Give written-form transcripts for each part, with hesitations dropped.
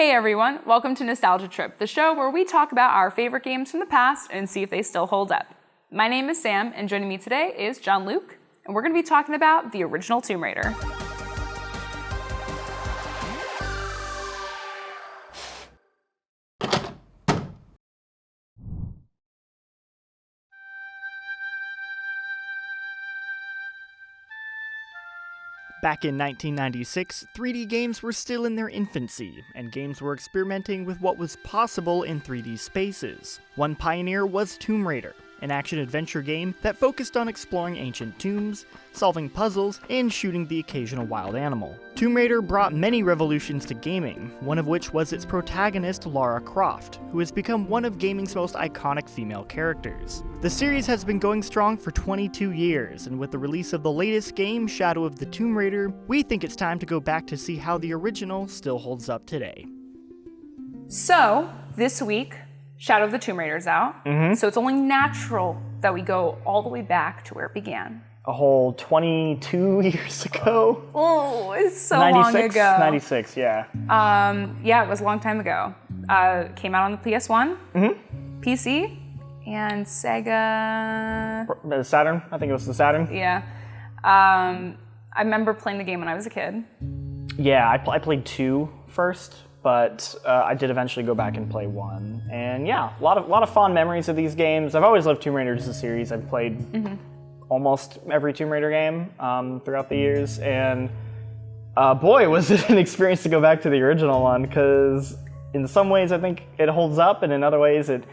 Hey everyone, welcome to Nostalgia Trip, the show where we talk about our favorite games from the past and see if they still hold up. My name is Sam, and joining me today is John Luke, and we're going to be talking about the original Tomb Raider. Back in 1996, 3D games were still in their infancy, and games were experimenting with what was possible in 3D spaces. One pioneer was Tomb Raider, an action-adventure game that focused on exploring ancient tombs, solving puzzles, and shooting the occasional wild animal. Tomb Raider brought many revolutions to gaming, one of which was its protagonist Lara Croft, who has become one of gaming's most iconic female characters. The series has been going strong for 22 years, and with the release of the latest game, Shadow of the Tomb Raider, we think it's time to go back to see how the original still holds up today. So, this week, Shadow of the Tomb Raider's out, so it's only natural that we go all the way back to where it began. A whole 22 years ago? Oh, it's so long ago. 96, yeah. Yeah, it was a long time ago. Came out on the PS1, PC, and Sega. The Saturn? I think it was the Saturn. Yeah. I remember playing the game when I was a kid. Yeah, I played 2 first, but I did eventually go back and play 1. And yeah, a lot of fond memories of these games. I've always loved Tomb Raider as a series. I've played almost every Tomb Raider game throughout the years, and boy, was it an experience to go back to the original one, because in some ways I think it holds up, and in other ways it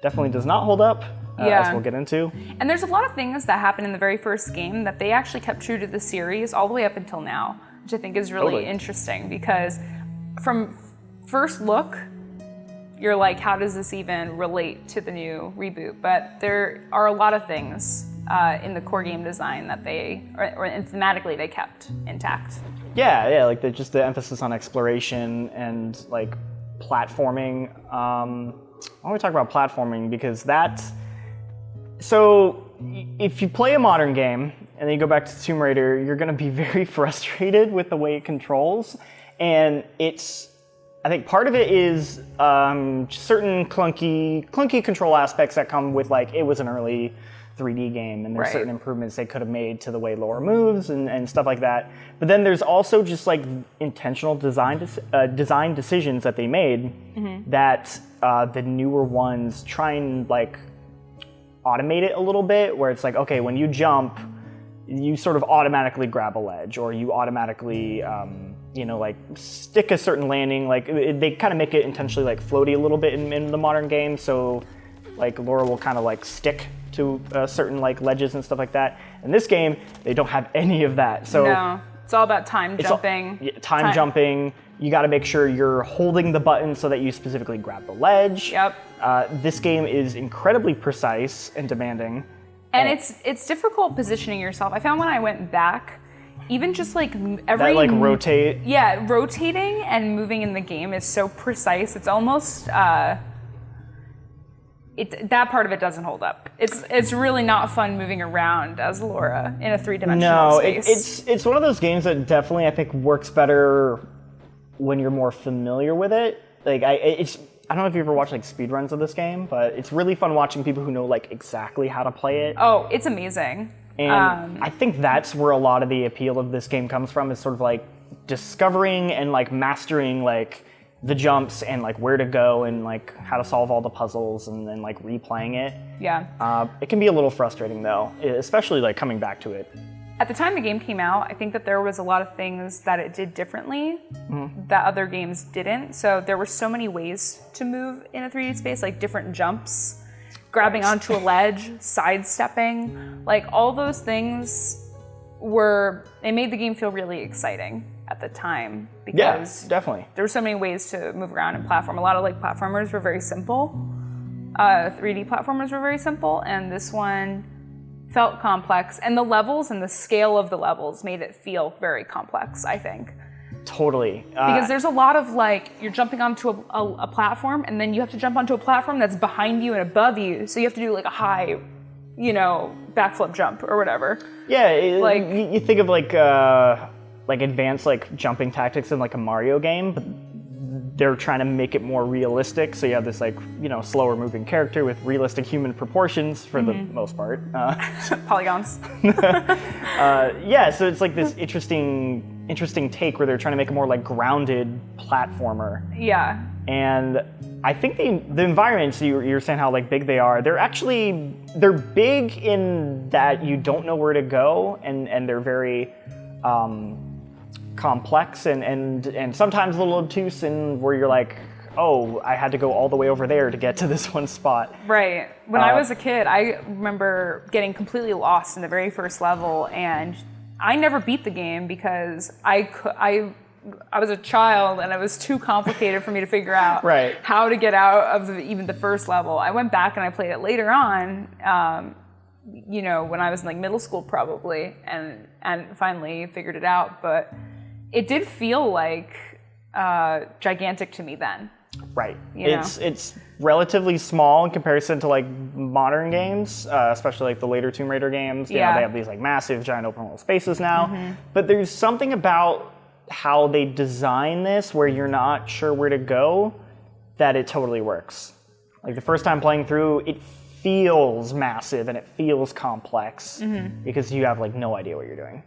definitely does not hold up, as we'll get into. And there's a lot of things that happened in the very first game that they actually kept true to the series all the way up until now, which I think is really interesting, because from first look, you're like, how does this even relate to the new reboot? But there are a lot of things in the core game design that and thematically they kept intact. Yeah, like just the emphasis on exploration and like platforming. I want to talk about platforming because so if you play a modern game and then you go back to Tomb Raider, you're going to be very frustrated with the way it controls, and I think part of it is certain clunky control aspects that come with, like, it was an early 3D game, and there's certain improvements they could have made to the way Lara moves and stuff like that. But then there's also just like intentional design decisions that they made that the newer ones try and like automate it a little bit, where it's like, okay, when you jump, you sort of automatically grab a ledge, or you automatically like stick a certain landing. Like they kind of make it intentionally like floaty a little bit in the modern game, so like Lara will kind of like stick to certain like ledges and stuff like that. In this game, they don't have any of that. So no, it's all about time jumping. Time jumping. You got to make sure you're holding the button so that you specifically grab the ledge. Yep. This game is incredibly precise and demanding. And it's difficult positioning yourself. I found when I went back, even just like rotate. Yeah, rotating and moving in the game is so precise. It's almost that part of it doesn't hold up. It's really not fun moving around as Lara in a three-dimensional space. It's one of those games that definitely I think works better when you're more familiar with it. Like I don't know if you ever watched like speedruns of this game, but it's really fun watching people who know like exactly how to play it. Oh, it's amazing. And I think that's where a lot of the appeal of this game comes from, is sort of like discovering and like mastering like the jumps and like where to go and like how to solve all the puzzles, and then like replaying it. Yeah. It can be a little frustrating though, especially like coming back to it. At the time the game came out, I think that there was a lot of things that it did differently that other games didn't. So there were so many ways to move in a 3D space, like different jumps, grabbing onto a ledge, sidestepping, like all those things they made the game feel really exciting at the time, because definitely there were so many ways to move around and platform. A lot of like platformers were very simple. 3D platformers were very simple, and this one felt complex, and the levels and the scale of the levels made it feel very complex, I think. Totally. Because there's a lot of like, you're jumping onto a platform, and then you have to jump onto a platform that's behind you and above you, so you have to do like a high, backflip jump or whatever. Yeah, you think of like advanced like jumping tactics in like a Mario game, but they're trying to make it more realistic. So you have this like, slower moving character with realistic human proportions for the most part. Polygons. So it's like this interesting take where they're trying to make a more like grounded platformer. Yeah. And I think the environments, you're saying how like big they are, they're big in that you don't know where to go, and they're very complex and sometimes a little obtuse, and where you're like, oh, I had to go all the way over there to get to this one spot. Right. When I was a kid, I remember getting completely lost in the very first level, and I never beat the game because I was a child and it was too complicated for me to figure out right. how to get out of even the first level. I went back and I played it later on, when I was in like middle school probably, and finally figured it out. But it did feel like gigantic to me then. Right. It's relatively small in comparison to like modern games, especially like the later Tomb Raider games. They have these like massive giant open world spaces now. But there's something about how they design this where you're not sure where to go that it totally works. Like the first time playing through, it feels massive and it feels complex because you have like no idea what you're doing.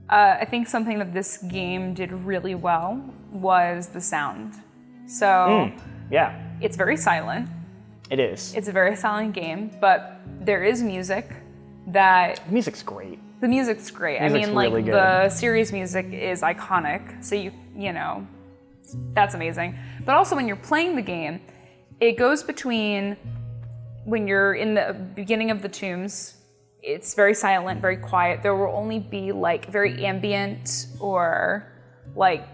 I think something that this game did really well was the sound. So it's very silent. It is. It's a very silent game, but there is music that... The music's great. The music's great. Music's really good. The series music is iconic, so that's amazing. But also when you're playing the game, it goes between when you're in the beginning of the tombs, it's very silent, very quiet. There will only be like very ambient or like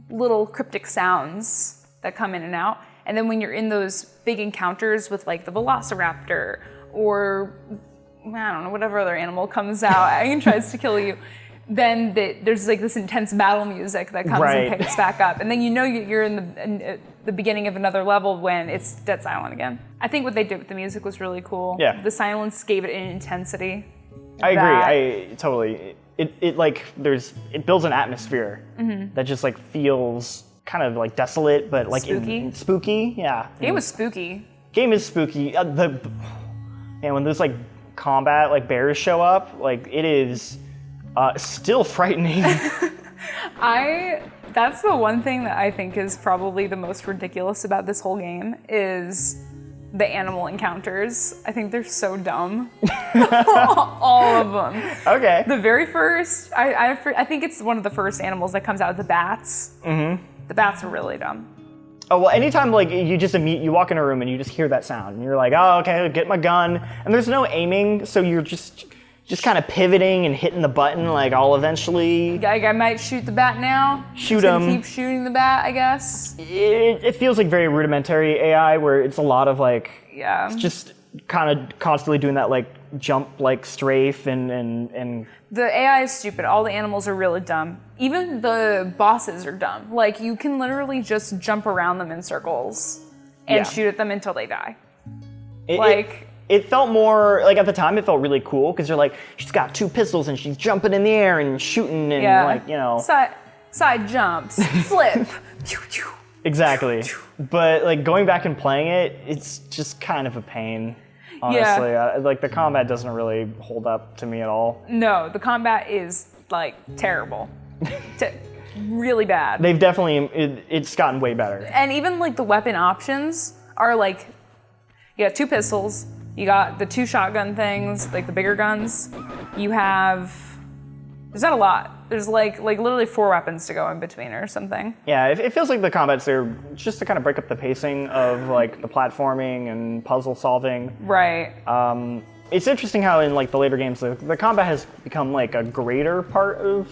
little cryptic sounds that come in and out. And then when you're in those big encounters with like the Velociraptor or I don't know, whatever other animal comes out and tries to kill you, then there's like this intense battle music that comes and picks back up. And then you're in the beginning of another level when it's dead silent again. I think what they did with the music was really cool. Yeah. The silence gave it an intensity. I agree. I totally. It builds an atmosphere that just like feels kind of like desolate, but like spooky. Spooky, yeah. Game was spooky. Game is spooky. When those like combat like bears show up, like it is still frightening. That's the one thing that I think is probably the most ridiculous about this whole game is the animal encounters. I think they're so dumb. All of them. Okay. The very first, I think it's one of the first animals that comes out, the bats. The bats are really dumb. Oh, well, anytime like you walk in a room and you just hear that sound and you're like, oh, okay, get my gun. And there's no aiming, so you're just kind of pivoting and hitting the button like I'll eventually... I might shoot the bat now. Shoot him. Keep shooting the bat, I guess. It feels like very rudimentary AI where it's a lot of like... Yeah. It's just kind of constantly doing that like jump like strafe and... The AI is stupid. All the animals are really dumb. Even the bosses are dumb. Like you can literally just jump around them in circles and shoot at them until they die. It felt more, like at the time, it felt really cool because you're like, she's got 2 pistols and she's jumping in the air and shooting and Side jumps, flip. Exactly. But like going back and playing it, it's just kind of a pain, honestly. Like the combat doesn't really hold up to me at all. No, the combat is like terrible. Really bad. They've definitely, it's gotten way better. And even like the weapon options are like, you got 2 pistols. You got the 2 shotgun things, like the bigger guns. You have, there's not a lot. There's like literally 4 weapons to go in between or something. Yeah, it feels like the combat's there just to kind of break up the pacing of like the platforming and puzzle solving. Right. It's interesting how in like the later games, the combat has become like a greater part of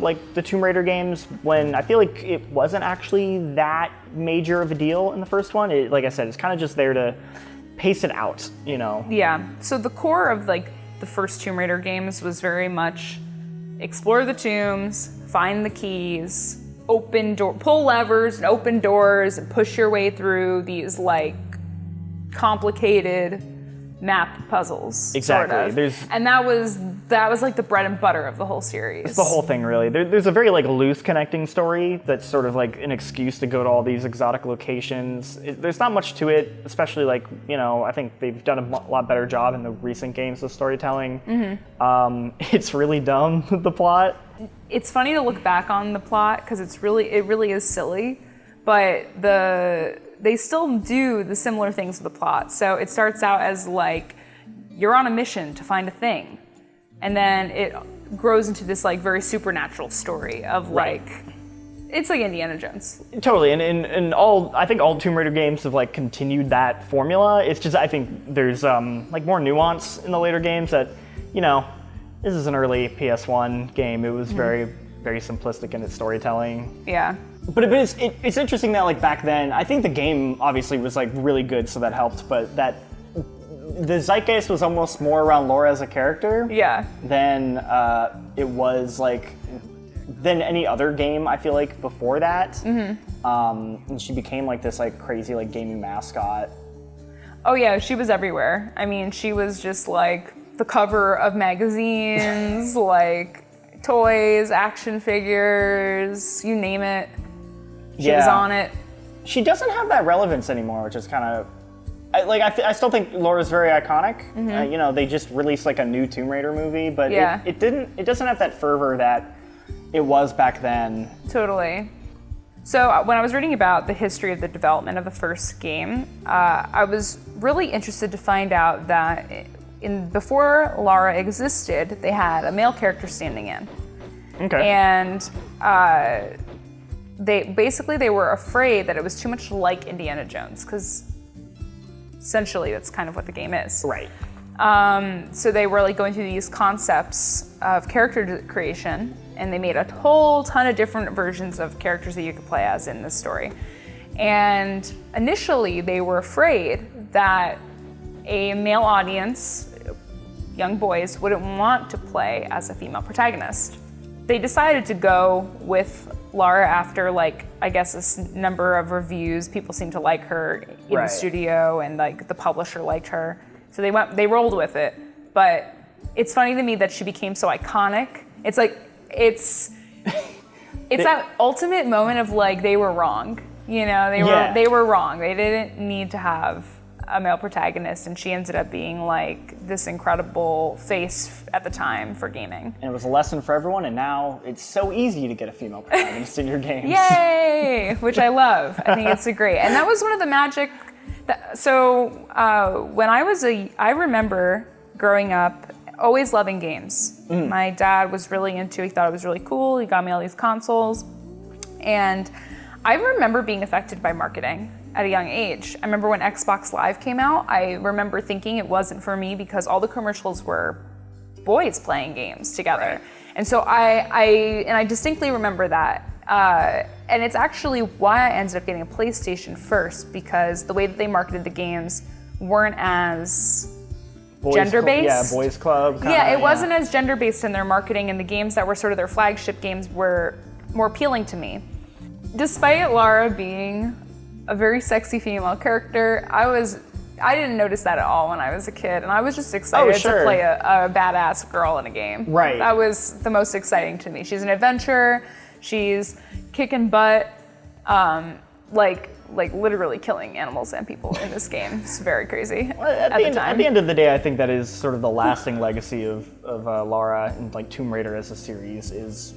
like the Tomb Raider games when I feel like it wasn't actually that major of a deal in the first one. Like I said, it's kind of just there to pace it out, Yeah. So the core of like the first Tomb Raider games was very much explore the tombs, find the keys, pull levers and open doors and push your way through these like complicated map puzzles. Exactly. Sort of. And that was that was like the bread and butter of the whole series. It's the whole thing, really. There's a very like loose connecting story that's sort of like an excuse to go to all these exotic locations. There's not much to it, especially like, I think they've done a lot better job in the recent games of storytelling. It's really dumb, the plot. It's funny to look back on the plot because it really is silly, but they still do the similar things with the plot. So it starts out as like, you're on a mission to find a thing. And then it grows into this like very supernatural story of like, it's like Indiana Jones. Totally, and I think all Tomb Raider games have like continued that formula. It's just I think there's like more nuance in the later games that, this is an early PS1 game. It was very, very simplistic in its storytelling. Yeah. But it's interesting that like back then, I think the game obviously was like really good, so that helped. But that the zeitgeist was almost more around Lara as a character. Yeah. Than it was like than any other game. I feel like before that, and she became like this like crazy like gaming mascot. Oh yeah, she was everywhere. I mean, she was just like the cover of magazines, like toys, action figures, you name it. She was on it. She doesn't have that relevance anymore, which is kind of I still think Laura's very iconic. They just released like a new Tomb Raider movie, but it doesn't have that fervor that it was back then. Totally. So when I was reading about the history of the development of the first game, I was really interested to find out that before Lara existed, they had a male character standing in. Okay. And they were afraid that it was too much like Indiana Jones, because essentially that's kind of what the game is. Right. So they were like going through these concepts of character creation, and they made a whole ton of different versions of characters that you could play as in this story. And initially they were afraid that a male audience, young boys, wouldn't want to play as a female protagonist. They decided to go with Lara after like, I guess, a number of reviews. People seemed to like her in the studio, and like the publisher liked her. So they rolled with it. But it's funny to me that she became so iconic. It's like, it's that ultimate moment of like, they were wrong. They were wrong. They didn't need to have a male protagonist, and she ended up being like this incredible face at the time for gaming. And it was a lesson for everyone, and now it's so easy to get a female protagonist in your games. Yay! Which I love. I think it's great. And that was one of the magic. When I remember growing up, always loving games. My dad was really into it. He thought it was really cool. He got me all these consoles. And I remember being affected by marketing at a young age. I remember when Xbox Live came out, I remember thinking it wasn't for me because all the commercials were boys playing games together. And so I distinctly remember that. And it's actually why I ended up getting a PlayStation first, because the way that they marketed the games weren't as gender-based. Boys Club. It wasn't as gender-based in their marketing, and the games that were sort of their flagship games were more appealing to me. Despite Lara being a very sexy female character, I didn't notice that at all when I was a kid, and I was just excited to play a badass girl in a game. Right. That was the most exciting to me. She's an adventurer. She's kicking butt, like literally killing animals and people in this game. It's very crazy at the time. At the end of the day, I think that is sort of the lasting legacy of Lara and like Tomb Raider as a series is,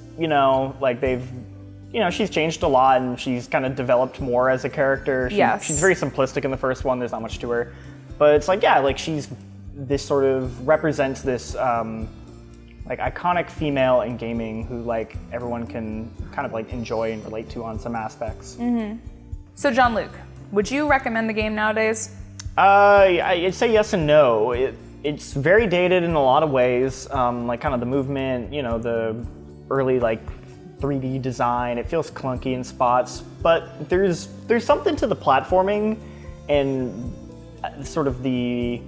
she's changed a lot, and she's kind of developed more as a character. She's very simplistic in the first one. There's not much to her. But it's like, she's this sort of represents this iconic female in gaming who like everyone can kind of like enjoy and relate to on some aspects. Mm-hmm. So Jean-Luc, would you recommend the game nowadays? I'd say yes and no. It's very dated in a lot of ways, like kind of the movement, the early like 3D design. It feels clunky in spots, but there's something to the platforming and sort of the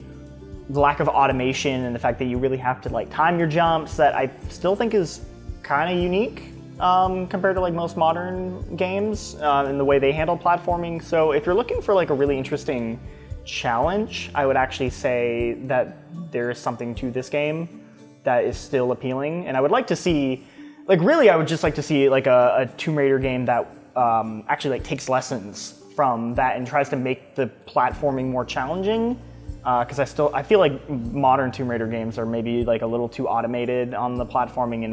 lack of automation and the fact that you really have to like time your jumps that I still think is kind of unique compared to like most modern games in the way they handle platforming. So if you're looking for like a really interesting challenge, I would actually say that there is something to this game. that is still appealing. And I would like to see, like really, I would just like to see like a Tomb Raider game that actually like takes lessons from that and tries to make the platforming more challenging. Because I feel like modern Tomb Raider games are maybe like a little too automated on the platforming and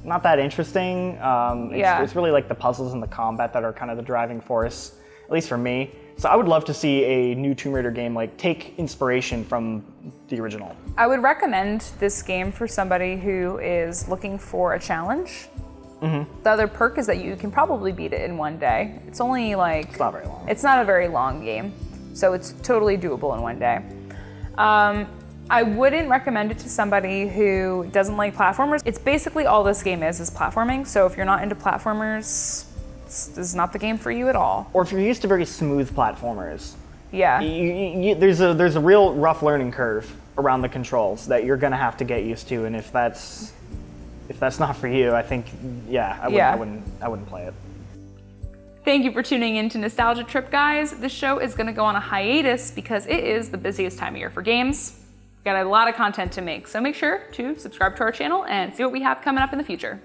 not that interesting. It's really like the puzzles and the combat that are kind of the driving force, at least for me. So I would love to see a new Tomb Raider game like take inspiration from the original. I would recommend this game for somebody who is looking for a challenge. Mm-hmm. The other perk is that you can probably beat it in one day. It's only like... It's not very long. It's not a very long game, so it's totally doable in one day. I wouldn't recommend it to somebody who doesn't like platformers. It's basically all this game is platforming, so if you're not into platformers, this is not the game for you at all. Or if you're used to very smooth platformers. Yeah. There's a real rough learning curve around the controls that you're gonna have to get used to, and if that's not for you, I think, I wouldn't play it. Thank you for tuning in to Nostalgia Trip, guys. This show is gonna go on a hiatus because it is the busiest time of year for games. We've got a lot of content to make, so make sure to subscribe to our channel and see what we have coming up in the future.